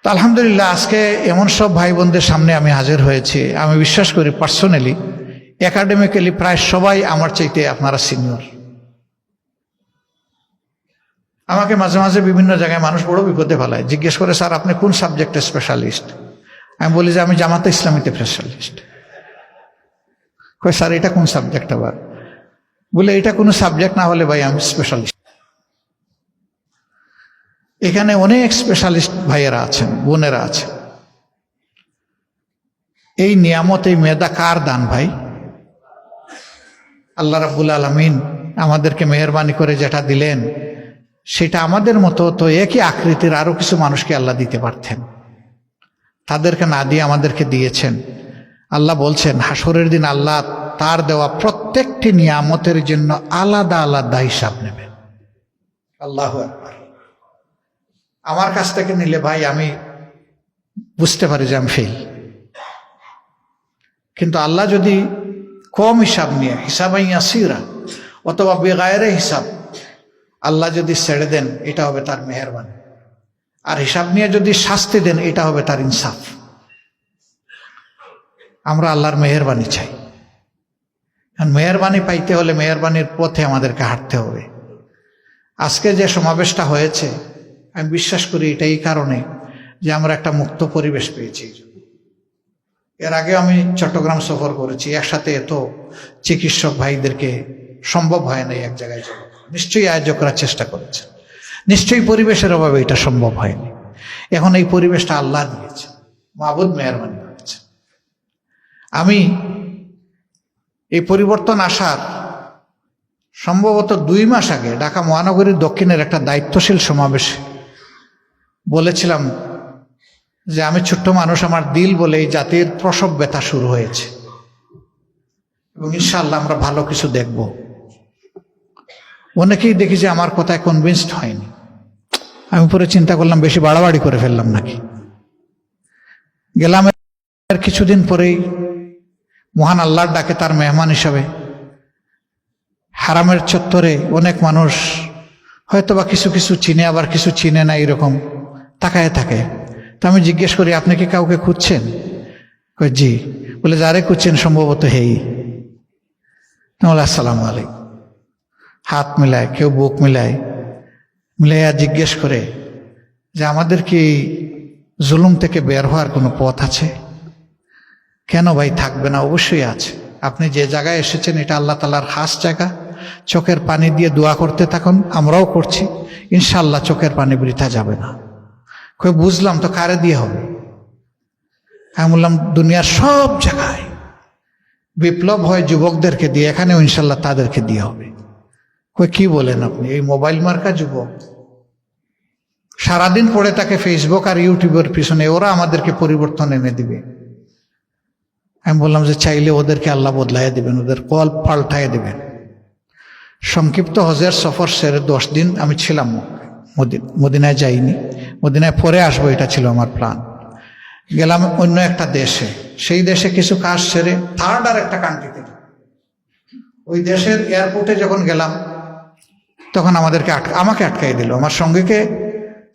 তো আলহামদুলিল্লাহ আজকে এমন সব ভাই বোনদের সামনে আমি হাজির হয়েছি। আমি বিশ্বাস করি পার্সোনালি, একাডেমিক্যালি প্রায় সবাই আমার চাইতে আপনারা সিনিয়র। আমাকে মাঝে মাঝে বিভিন্ন জায়গায় মানুষ বড় বিপদে ফেলায়, জিজ্ঞেস করে, স্যার আপনি কোন সাবজেক্টে স্পেশালিস্ট? আমি বলি যে আমি জামাতে ইসলামীতে স্পেশালিস্ট। কই স্যার এটা কোন সাবজেক্ট আবার? বলে এটা কোনো সাবজেক্ট না হলে ভাই আমি স্পেশালিস্ট। এখানে অনেক স্পেশালিস্ট ভাইয়েরা আছেন, বোনেরা আছেন। এই নিয়ামত, এই মেধা কার দান ভাই? আল্লাহ রাব্বুল আলামিন আমাদেরকে মেহেরবানি করে যেটা দিলেন, সেটা আমাদের মতো তো একই আকৃতির আরো কিছু মানুষকে আল্লাহ দিতে পারতেন, তাদেরকে না দিয়ে আমাদেরকে দিয়েছেন। আল্লাহ বলছেন হাসরের দিন আল্লাহ তার দেওয়া প্রত্যেকটি নিয়ামতের জন্য আলাদা আলাদা হিসাব নেবেন। আল্লাহু আকবার। আমার কাছ থেকে নিলে ভাই আমি বুঝতে পারি যে আমি ফেল, কিন্তু আল্লাহ যদি কম হিসাব নিয়ে, হিসাবাই ইয়াসিরা অথবা বেগায়রে হিসাব, আল্লাহ যদি ছেড়ে দেন এটা হবে তার মেহেরবানি, আর হিসাব নিয়ে যদি শাস্তি দেন এটা হবে তার ইনসাফ। আমরা আল্লাহর মেহেরবানি চাই। মেহেরবানি পাইতে হলে মেহেরবানির পথে আমাদেরকে হাঁটতে হবে। আজকে যে সমাবেশটা হয়েছে, আমি বিশ্বাস করি এটা এই কারণে যে আমরা একটা মুক্ত পরিবেশ পেয়েছি। এর আগে আমি চট্টগ্রাম সফর করেছি, একসাথে এত চিকিৎসক ভাইদেরকে সম্ভব হয় না এক জায়গায় যাওয়া। নিশ্চয়ই আয়োজকরা চেষ্টা করেছে, নিশ্চয়ই পরিবেশের অভাবে এটা সম্ভব হয়নি। এখন এই পরিবেশটা আল্লাহ দিয়েছে, মাবুদ মেহেরবানি করেছে। আমি এই পরিবর্তন আসার সম্ভবত 2 মাস আগে ঢাকা মহানগরীর দক্ষিণের একটা দায়িত্বশীল সমাবেশে বলেছিলাম যে আমি ছোট্ট মানুষ, আমার দিল বলে এই জাতির প্রসব ব্যথা শুরু হয়েছে এবং ইনশাআল্লাহ আমরা ভালো কিছু দেখব। অনেকেই দেখি যে আমার কথায় কনভিন্সড হয়নি। আমি পরে চিন্তা করলাম বেশি বাড়াবাড়ি করে ফেললাম নাকি। গেলাম, কিছুদিন পরেই মহান আল্লাহর ডাকে তার মেহমান হিসাবে হারামের চত্বরে অনেক মানুষ হয়তো বা কিছু কিছু চিনে, আবার কিছু চিনে না, এরকম তাকায় থাকে। তো আমি জিজ্ঞেস করি, আপনি কি কাউকে খুঁজছেন? কই জি। বলে যারে খুঁজছেন সম্ভবত হেই। বলে আসসালামু আলাইকুম। হাত মিলায়, কেউ বুক মিলায়, মিলাইয়া জিজ্ঞেস করে যে আমাদের কি জুলুম থেকে বের হওয়ার কোনো পথ আছে? কেন ভাই থাকবে না? অবশ্যই আছে। আপনি যে জায়গায় এসেছেন এটা আল্লাহ তাআলার খাস জায়গা। চোখের পানি দিয়ে দোয়া করতে থাকুন, আমরাও করছি, ইনশাআল্লাহ চোখের পানি বৃথা যাবে না। কই বুঝলাম, তো কারে দিয়ে হবে? আমি বললাম দুনিয়ার সব জায়গায় বিপ্লব হয় যুবকদেরকে দিয়ে, এখানেও ইনশাআল্লাহ তাদেরকে দিয়ে হবে। কই কি বলেন আপনি? এই মোবাইল মার্কা যুবক সারাদিন পড়ে থাকে ফেসবুক আর ইউটিউবের পিছনে, ওরা আমাদেরকে পরিবর্তন এনে দিবে। আমি বললাম যে চাইলে ওদেরকে আল্লাহ বদলাইয়া দিবেন, ওদের কল পাল্টাইয়া দিবেন। সংক্ষিপ্ত হজের সফর সেরে 10 দিন আমি ছিলাম মদিনায় যাইনি, মদিনায় পরে আসবো এটা ছিল আমার প্ল্যান। গেলাম অন্য একটা দেশে, সেই দেশে কিছু কাজ সেরে থার্ড আর একটা কান্ট্রিতে, ওই দেশের এয়ারপোর্টে যখন গেলাম তখন আমাকে আটকাই দিল। আমার সঙ্গীকে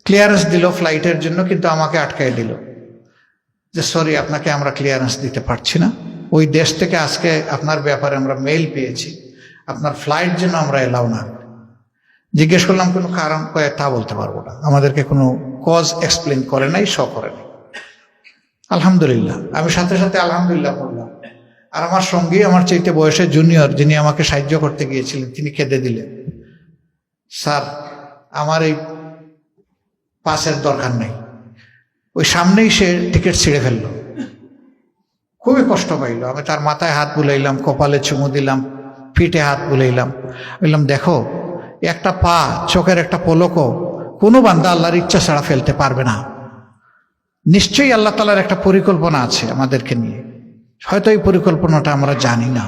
ক্লিয়ারেন্স দিল ফ্লাইটের জন্য, কিন্তু আমাকে আটকাই দিল যে সরি আপনাকে আমরা ক্লিয়ারেন্স দিতে পারছি না। ওই দেশ থেকে আজকে আপনার ব্যাপারে আমরা মেইল পেয়েছি, আপনার ফ্লাইট জন্য আমরা এলাও না। জিজ্ঞেস করলাম কোনো কারণ, তা বলতে পারবো না, আমাদেরকে কোনো কজ এক্সপ্লেন করে নাই, করে নাই। আলহামদুলিল্লাহ, আমি সাথে সাথে আলহামদুলিল্লাহ বললাম। আর আমার সঙ্গী, আমার চাইতে বয়সে জুনিয়র, যিনি আমাকে সাহায্য করতে গিয়েছিলেন, তিনি কেঁদে দিলেন, স্যার আমার এই পাসের দরকার নেই। ওই সামনেই সে টিকিট ছিঁড়ে ফেললো, খুবই কষ্ট পাইল। আমি তার মাথায় হাত বুলাইলাম, কপালে চুমু দিলাম, পিঠে হাত বুলাইলাম, বললাম দেখো একটা পা, চোখের একটা পলকও কোনো বান্দা আল্লাহর ইচ্ছা ছাড়া ফেলতে পারবে না। নিশ্চয়ই আল্লাহ তাআলার একটা পরিকল্পনা আছে আমাদেরকে নিয়ে, হয়তো এই পরিকল্পনাটা আমরা জানি না।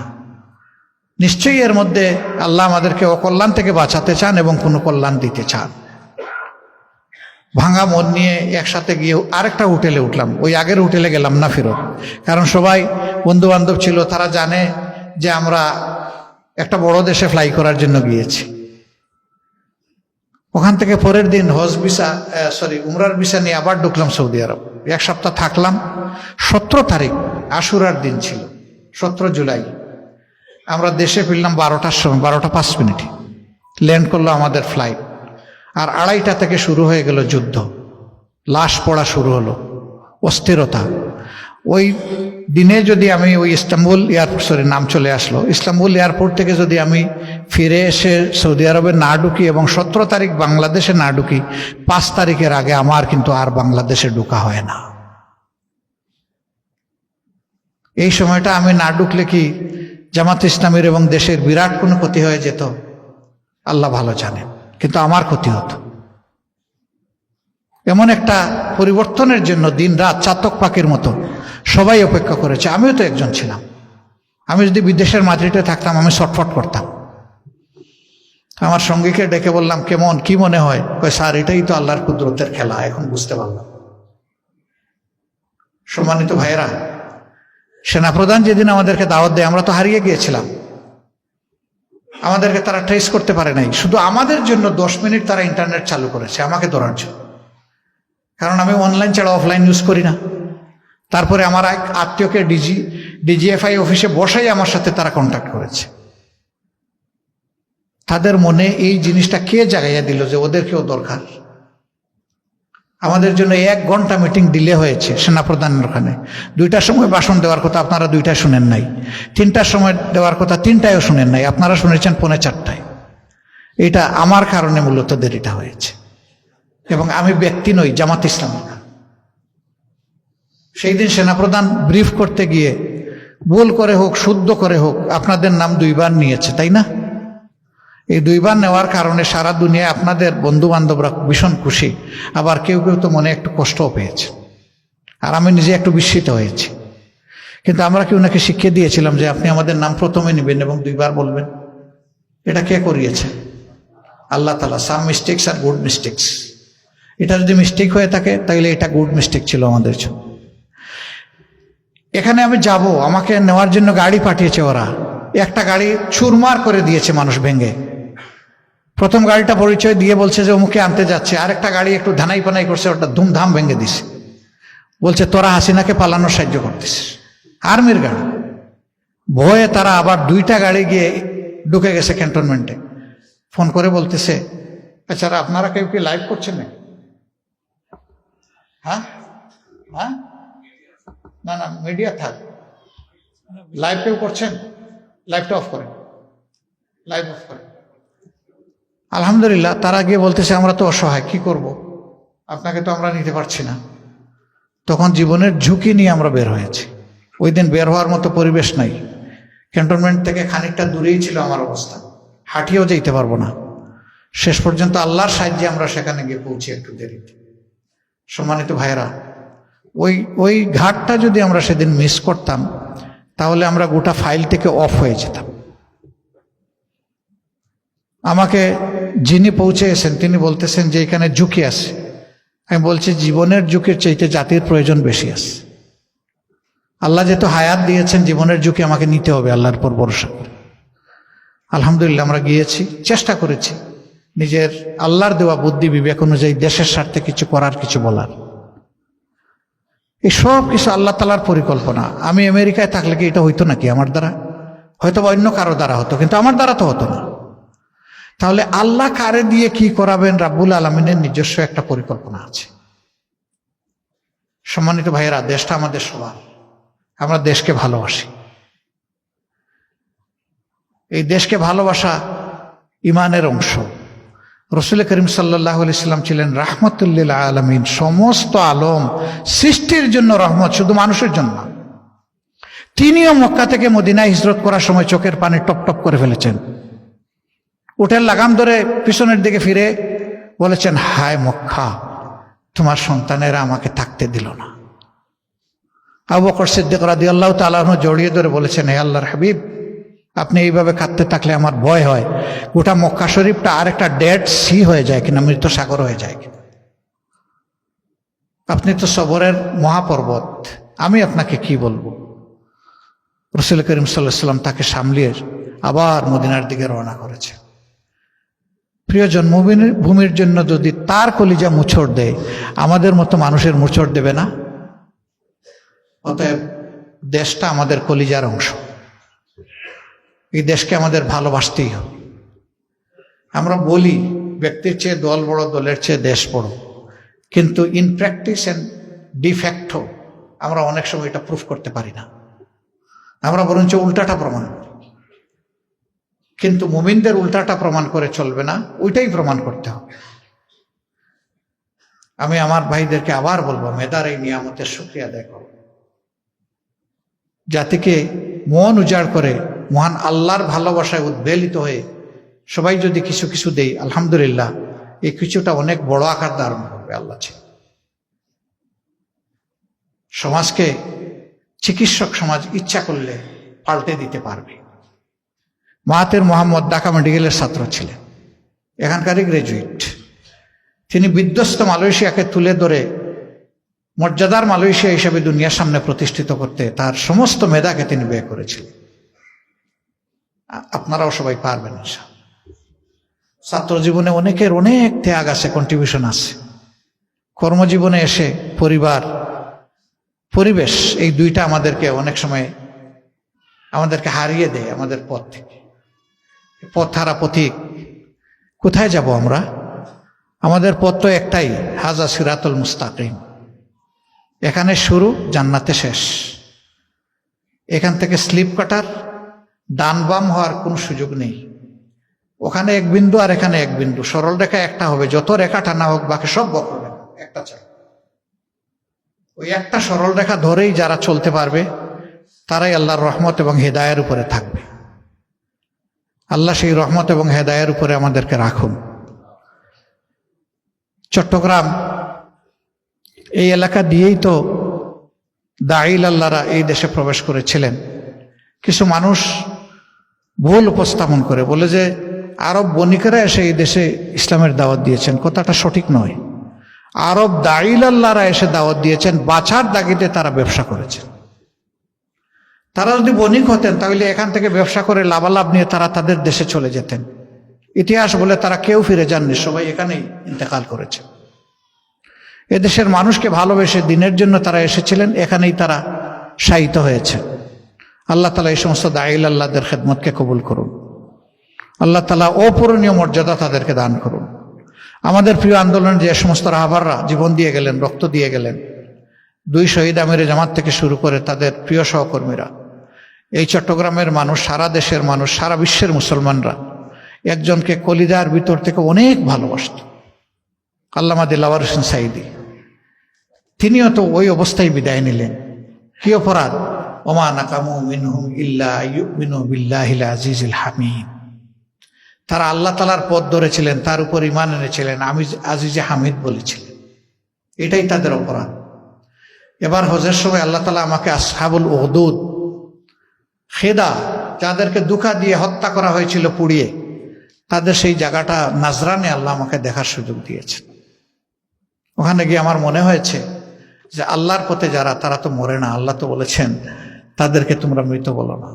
নিশ্চয়ই এর মধ্যে আল্লাহ আমাদেরকে অকল্যাণ থেকে বাঁচাতে চান এবং কোনো কল্যাণ দিতে চান। ভাঙা মন নিয়ে একসাথে গিয়ে আরেকটা হোটেলে উঠলাম, ওই আগের হোটেলে গেলাম না ফেরত, কারণ সবাই বন্ধু বান্ধব ছিল, তারা জানে যে আমরা একটা বড় দেশে ফ্লাই করার জন্য গিয়েছি। ওখান থেকে পরের দিন উমরার ভিসা নিয়ে আবার ঢুকলাম সৌদি আরব। 1 সপ্তাহ থাকলাম। 17 তারিখ আশুরার দিন ছিল, 17 জুলাই। আমরা দেশে ফিরলাম 12টার সময়, 12টা 5 মিনিটে ল্যান্ড করলো আমাদের ফ্লাইট। আর 2:30টা থেকে শুরু হয়ে গেল যুদ্ধ, লাশ পড়া শুরু হলো, অস্থিরতা। ওই দিনে যদি আমি ওই ইস্তাম্বুল এয়ারপোর্ট, নাম চলে আসলো, ইস্তাম্বুল এয়ারপোর্ট থেকে যদি আমি ফিরে এসে সৌদি আরবে না ঢুকি এবং 17 তারিখ বাংলাদেশে না ঢুকি, 5 তারিখের আগে আমার কিন্তু আর বাংলাদেশে ঢুকা হয় না। এই সময়টা আমি না ঢুকলে কি জামাত ইসলামের এবং দেশের বিরাট কোনো ক্ষতি হয়ে যেত আল্লাহ ভালো জানেন, কিন্তু আমার ক্ষতি হতো। এমন একটা পরিবর্তনের জন্য দিন রাত চাতক পাখির মতো সবাই অপেক্ষা করেছে। আমিও তো একজন ছিলাম। আমি যদি বিদেশের মাটিতে থাকতাম আমি ছটফট করতাম। আমার সঙ্গীকে ডেকে বললাম, কেমন, কি মনে হয়? কয়, স্যার এটাই তো আল্লাহর কুদরতের খেলা, এখন বুঝতে পারলাম। সম্মানিত ভাইয়েরা, সেনাপ্রধান যেদিন আমাদেরকে দাওয়াত দেয়, আমরা তো হারিয়ে গিয়েছিলাম, আমাদেরকে তারা ট্রেস করতে পারে নাই। শুধু আমাদের জন্য 10 মিনিট তারা ইন্টারনেট চালু করেছে আমাকে ধরার জন্য, কারণ আমি অনলাইন ছাড়া অফলাইন ইউজ করি না। তারপরে আমার এক আত্মীয়কে ডিজিএফআই অফিসে বসাই আমার সাথে তারা কন্ট্যাক্ট করেছে। তাদের মনে এই জিনিসটা কে জাগাইয়া দিল যে ওদেরকেও দরকার। আমাদের জন্য 1 ঘন্টা মিটিং ডিলে হয়েছে সেনাপ্রধানের ওখানে। 2টার সময় ভাষণ দেওয়ার কথা, আপনারা 2টায় শুনেন নাই। 3টার সময় দেওয়ার কথা, 3টায়ও শুনেন নাই, আপনারা শুনেছেন 3:45। এটা আমার কারণে মূলত দেরিটা হয়েছে। এবং আমি ব্যক্তি নই, জামাত ইসলামের। সেই দিন সেনাপ্রধান ব্রিফ করতে গিয়ে ভুল করে হোক শুদ্ধ করে হোক আপনাদের নাম 2 বার নিয়েছে, তাই না? এই 2 বার নেওয়ার কারণে সারা দুনিয়ায় আপনাদের বন্ধু বান্ধবরা ভীষণ খুশি, আবার কেউ কেউ তো মনে একটু কষ্টও পেয়েছে, আর আমি নিজে একটু বিস্মিত হয়েছি। কিন্তু আমরা কি ওনাকে শিখিয়ে দিয়েছিলাম যে আপনি আমাদের নাম প্রথমে নেবেন এবং 2 বার বলবেন? এটা কে করিয়েছে? আল্লাহ তাআলা। সাম মিস্টেকস আর গুড মিস্টেকস। এটা যদি মিস্টেক হয়ে থাকে তাহলে এটা গুড মিস্টেক ছিল আমাদের জন্য। এখানে আমি যাব, আমাকে নেওয়ার জন্য গাড়ি পাঠিয়েছে ওরা। একটা গাড়ি চুরমার করে দিয়েছে মানুষ ভেঙে। প্রথম গাড়িটা পরিচয় দিয়ে বলছে যে অমুকে আনতে যাচ্ছে, আরেকটা গাড়ি একটু ধানাই পানাই করছে, ওটা ধুমধাম ভেঙে দিছে। বলছে তোরা হাসিনাকে পালানোর সাহায্য করতেছিস। আর্মির গাড়ি। ভয়ে তারা আবার 2টা গাড়ি গিয়ে ঢুকে গেছে ক্যান্টনমেন্টে। ফোন করে বলতেছে, আচ্ছা আপনারা কেউ কি লাইভ করছেন না? হ্যাঁ হ্যাঁ, না না, মিডিয়া থাক, লাইভ কেউ করছেন? লাইভটা অফ করেন, লাইভ অফ করেন। আলহামদুলিল্লাহ, তারা গিয়ে বলতেছে আমরা তো অসহায়, কি করব, আপনাকে তো আমরা নিতে পারছি না। তখন জীবনের ঝুঁকি নিয়ে আমরা বের হয়েছি। ওই দিন বের হওয়ার মতো পরিবেশ নাই। ক্যান্টনমেন্ট থেকে খানিকটা দূরেই ছিল আমার অবস্থা, হাঁটিয়েও যেতে পারবো না। শেষ পর্যন্ত আল্লাহর সাহায্যে আমরা সেখানে গিয়ে পৌঁছি একটু দেরিতে। সম্মানিত ভাইয়েরা, ওই ঘাটটা যদি আমরা সেদিন মিস করতাম তাহলে আমরা গোটা ফাইল থেকে অফ হয়ে যেতাম। আমাকে যিনি পৌঁছেছেন তিনি বলতেছেন যে এখানে ঝুঁকি আছে। আমি বলছি জীবনের ঝুঁকির চাইতে জাতির প্রয়োজন বেশি আছে। আল্লাহ যেহেতু হায়াত দিয়েছেন, জীবনের ঝুঁকি আমাকে নিতে হবে আল্লাহর উপর ভরসা করে। আলহামদুলিল্লাহ আমরা গিয়েছি, চেষ্টা করেছি নিজের আল্লাহর দেওয়া বুদ্ধি বিবেক অনুযায়ী দেশের স্বার্থে কিছু করার, কিছু বলার। এই সব কিছু আল্লাহ তাআলার পরিকল্পনা। আমি আমেরিকায় থাকলে কি এটা হইতো নাকি আমার দ্বারা? হয়তো বা অন্য কারো দ্বারা হতো, কিন্তু আমার দ্বারা তো হতো না। তাহলে আল্লাহ কারে দিয়ে কি করাবেন, রাব্বুল আলামিনের নিজস্ব একটা পরিকল্পনা আছে। সম্মানিত ভাইয়েরা, দেশটা আমাদের সবার, আমরা দেশকে ভালোবাসি। এই দেশকে ভালোবাসা ইমানের অংশ। রাসূল করিম সাল্লাল্লাহু আলাইহি সাল্লাম ছিলেন রাহমাতুল লিল আলামিন, সমস্ত আলম সৃষ্টির জন্য রহমত, শুধু মানুষের জন্য না। তিনিও মক্কা থেকে মদিনায় হিজরত করার সময় চোখের পানি টপ টপ করে ফেলেছেন। উটের লাগাম ধরে পিছনের দিকে ফিরে বলেছেন, হায় মক্কা, তোমার সন্তানেরা আমাকে থাকতে দিল না। আবু বকর সিদ্দিক রাদিয়াল্লাহু তাআলা আনহু জড়িয়ে ধরে বলেছেন, হে আল্লাহর হাবিব, আপনি এইভাবে কাঁদতে থাকলে আমার ভয় হয়, গোটা মক্কা শরীফটা আর একটা ডেড সি হয়ে যায় কিনা, মৃত সাগর হয়ে যায় কিনা। আপনি তো সবরের মহাপর্বত, আমি আপনাকে কি বলবো। রাসূল করিম সাল্লাল্লাহু আলাইহি ওয়াসাল্লাম তাকে সামলিয়ে আবার মদিনার দিকে রওনা করেছে। প্রিয় জন্মভূমির জন্য যদি তার কলিজা মুচড় দেয়, আমাদের মতো মানুষের মুচড় দেবে না? অতএব দেশটা আমাদের কলিজার অংশ, এই দেশকে আমাদের ভালোবাসতেই হবে। আমরা বলি ব্যক্তির চেয়ে দল বড়, দলের চেয়ে দেশ বড়, কিন্তু ইন প্র্যাকটিস অ্যান্ড ডিফ্যাক্টো আমরা অনেক সময় এটা প্রুফ করতে পারি না, আমরা বরঞ্চ উল্টাটা প্রমাণ করি। কিন্তু মুমিনদের উল্টাটা প্রমাণ করে চলবে না, ওইটাই প্রমাণ করতে হবে। আমি আমার ভাইদেরকে আবার বলবো, মেধার এই নিয়ামতের শুকরিয়া আদায় করো। জাতিকে মন উজাড় করে মহান আল্লাহর ভালোবাসায় উদ্বেলিত হয়ে সবাই যদি কিছু কিছু দেই, আলহামদুলিল্লাহ, এই কিছুটা অনেক বড় আকার ধারণ করবে। আল্লাহ চাই সমাজকে, চিকিৎসক সমাজ ইচ্ছা করলে পাল্টে দিতে পারবে। মাহাতির মোহাম্মদ ঢাকা মেডিকেলের ছাত্র ছিলেন, এখানকারই গ্রাজুয়েট। তিনি বিধ্বস্ত মালয়েশিয়াকে তুলে ধরে মর্যাদার মালয়েশিয়া হিসেবে দুনিয়ার সামনে প্রতিষ্ঠিত করতে তার সমস্ত মেধাকে তিনি ব্যয় করেছিলেন। আপনারাও সবাই পারবেন। ছাত্র জীবনে অনেকের অনেক ত্যাগ আছে, কন্ট্রিবিউশন আছে। কর্মজীবনে এসে পরিবার, পরিবেশ, এই দুইটা আমাদেরকে অনেক সময় আমাদেরকে হারিয়ে দেয় আমাদের পথ থেকে। পথ হারা পথিক, কোথায় যাব আমরা? আমাদের পথ তো একটাই, হাজা সিরাতুল মুস্তাকিম। এখানে শুরু, জান্নাতে শেষ। এখান থেকে স্লিপ কাটার, ডান বাম হওয়ার কোনো সুযোগ নেই। ওখানে এক বিন্দু আর এখানে এক বিন্দু, সরল রেখা একটা হবে। যত রেখা টানা হোক, বাকি সব বক্র রেখা, একটা চাই। ওই একটা সরল রেখা ধরেই যারা চলতে পারবে তারাই আল্লাহর রহমত এবং হেদায়ের উপরে থাকবে। আল্লাহ সেই রহমত এবং হেদায়ের উপরে আমাদেরকে রাখুন। চট্টগ্রাম এই এলাকা দিয়েই তো দাঈল আল্লাহরা এই দেশে প্রবেশ করেছিলেন। কিছু মানুষ ভুল উপস্থাপন করে বলে যে আরব বণিকেরা এসে এই দেশে ইসলামের দাওয়াত দিয়েছেন। কথাটা সঠিক নয়। আরব দাঈল আল্লাহরা এসে দাওয়াত দিয়েছেন, বাঁচার দাগিতে তারা ব্যবসা করেছেন। তারা যদি বণিক হতেন তাহলে এখান থেকে ব্যবসা করে লাভালাভ নিয়ে তারা তাদের দেশে চলে যেতেন। ইতিহাস বলে তারা কেউ ফিরে যাননি, সবাই এখানেই ইন্তেকাল করেছে। এদেশের মানুষকে ভালোবেসে দিনের জন্য তারা এসেছিলেন, এখানেই তারা শায়িত হয়েছে। আল্লাহ তালা এই সমস্ত দাঈল আল্লাহদের খেদমতকে কবুল করুন। আল্লাহ তালা অপূরণীয় মর্যাদা তাদেরকে দান করুন। আমাদের প্রিয় আন্দোলনে যে সমস্ত রাহবাররা জীবন দিয়ে গেলেন, রক্ত দিয়ে গেলেন, 2 শহীদ আমিরে জামাত থেকে শুরু করে তাদের প্রিয় সহকর্মীরা, এই চট্টগ্রামের মানুষ, সারা দেশের মানুষ, সারা বিশ্বের মুসলমানরা একজনকে কলিজার ভিতর থেকে অনেক ভালোবাসত, আল্লামা দিলওয়ার হোসেন সাঈদী। তিনিও তো ওই অবস্থায় বিদায় নিলেন। কি অপরাধ? ওমা নাকামু মিনহুম ইল্লা ইউমিনু বিল্লাহিল আজিজিল হামিদ। তারা আল্লাহ তাআলার পথ ধরেছিলেন, তার উপর ঈমান এনেছিলেন, আমি আজিজে হামিদ বলেছিলেন। এটাই তাদের অপরাধ। এবার হজের সময় আল্লাহ তাআলা আমাকে আসহাবুল উহদুদ, খেদা, যাদেরকে দুঃখা দিয়ে হত্যা করা হয়েছিল পুড়িয়ে, তাদের সেই জায়গাটা নাজরানে আল্লাহ আমাকে দেখার সুযোগ দিয়েছেন। ওখানে গিয়ে আমার মনে হয়েছে যে আল্লাহর পথে যারা, তারা তো মরে না। আল্লাহ তো বলেছেন তাদেরকে তোমরা মৃত বলো না।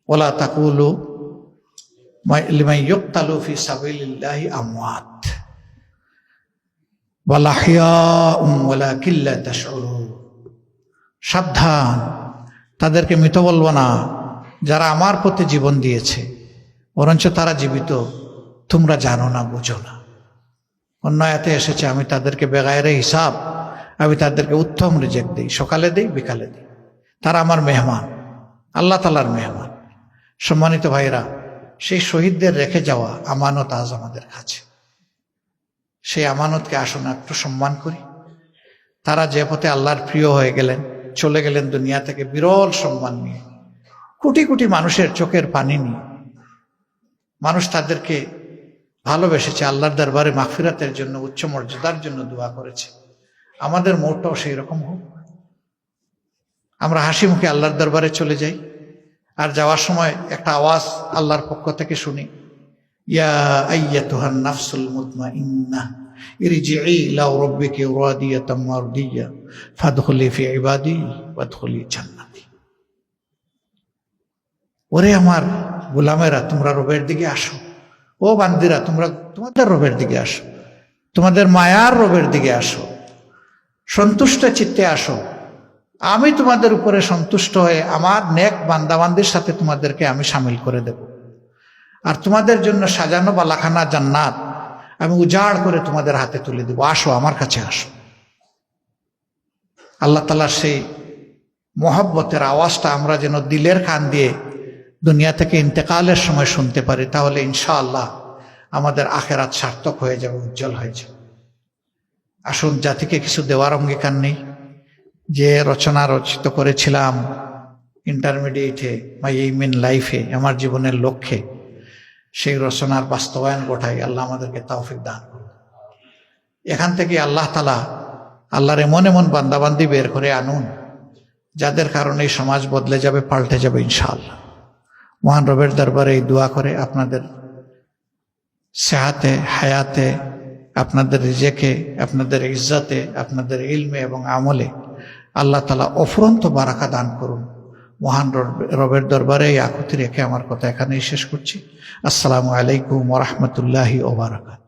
ওয়ালা তাকুলু লিমান ইউকতালু ফি সাবিলিল্লাহি আমওয়াত বাল আহইয়াউম ওয়ালাকিন লা তাশউরুন। সাবধান, তাদেরকে মৃত বলবো না যারা আমার পথে জীবন দিয়েছে, বরঞ্চ তারা জীবিত, তোমরা জানো না, বুঝো না। অন্য আয়াতে এসেছে আমি তাদেরকে বেগায়রে হিসাব, আমি তাদেরকে উত্তম রিজেক দিই, সকালে দিই, বিকালে দিই। তারা আমার মেহমান, আল্লাহ তাআলার মেহমান। সম্মানিত ভাইরা, সেই শহীদদের রেখে যাওয়া আমানত আজ আমাদের কাছে। সেই আমানতকে আসুন একটু সম্মান করি। তারা যে পথে আল্লাহর প্রিয় হয়ে গেলেন, চলে গেলেন দুনিয়া থেকে বিরল সম্মান নিয়ে, কোটি কোটি মানুষের চোখের পানি নিয়ে। মানুষ তাদেরকে ভালোবেসেছে, আল্লাহর দরবারে মাগফিরাতের জন্য, উচ্চ মর্যাদার জন্য দোয়া করেছে। আমাদের মৌটাও সেই রকম হোক। আমরা হাসি মুখে আল্লাহর দরবারে চলে যাই, আর যাওয়ার সময় একটা আওয়াজ আল্লাহর পক্ষ থেকে শুনি, ইয়া আইয়াতুহান নাফসুল মুতমাইন্নাহ ইরজিই ইলা রাব্বিকি রাদিয়াতাম মারদিয়া ফাদখুলি ফি ইবাদি ওয়াদখুলি জান্নাতি। ওরে আমার গোলামেরা, তোমরা রবের দিকে আসো, ও বান্দিরা, তোমরা তোমাদের রবের দিকে আসো, তোমাদের মায়ার রবের দিকে আসো, সন্তুষ্ট চিত্তে আসো। আমি তোমাদের উপরে সন্তুষ্ট হয়ে আমার নেক বান্দাবান্দির সাথে তোমাদেরকে আমি সামিল করে দেব। আর তোমাদের জন্য সাজানো বালাখানা জান্নাত আমি উজাড় করে তোমাদের হাতে তুলে দেব। আসো, আমার কাছে আসো। আল্লাহ তাআলার সেই মহব্বতের আওয়াজটা আমরা যেন দিলের কান দিয়ে দুনিয়া থেকে ইন্তেকালের সময় শুনতে পারি, তাহলে ইনশাআল্লাহ আমাদের আখেরাত সার্থক হয়ে যাবে, উজ্জ্বল হয়ে যাবে। আসুন, জাতিকে কিছু দেওয়ার অঙ্গীকার নেই। যে রচনা রচিত করেছিলাম ইন্টারমিডিয়েটে, মাই এইম ইন লাইফে, আমার জীবনের লক্ষ্যে, সেই রচনার বাস্তবায়ন ঘটাই। আল্লাহ আমাদেরকে তৌফিক দান করুন। এখান থেকে আল্লাহ তাআলা আল্লাহর এমন এমন বান্দাবান্দি বের করে আনুন যাদের কারণে এই সমাজ বদলে যাবে, পাল্টে যাবে ইনশাআল্লাহ। মহান রবের দরবারে এই দোয়া করে আপনাদের সেহাতে, হায়াতে, আপনাদের রিজেকে, আপনাদের ইজ্জতে, আপনাদের ইলমে এবং আমলে আল্লাহ তাআলা অফুরন্ত বারাকা দান করুন। মহান রবের দরবারে এই আকুতি রেখে আমার কথা এখানেই শেষ করছি। আসসালামু আলাইকুম ওয়া রাহমাতুল্লাহি ওয়া বারাকাতুহু।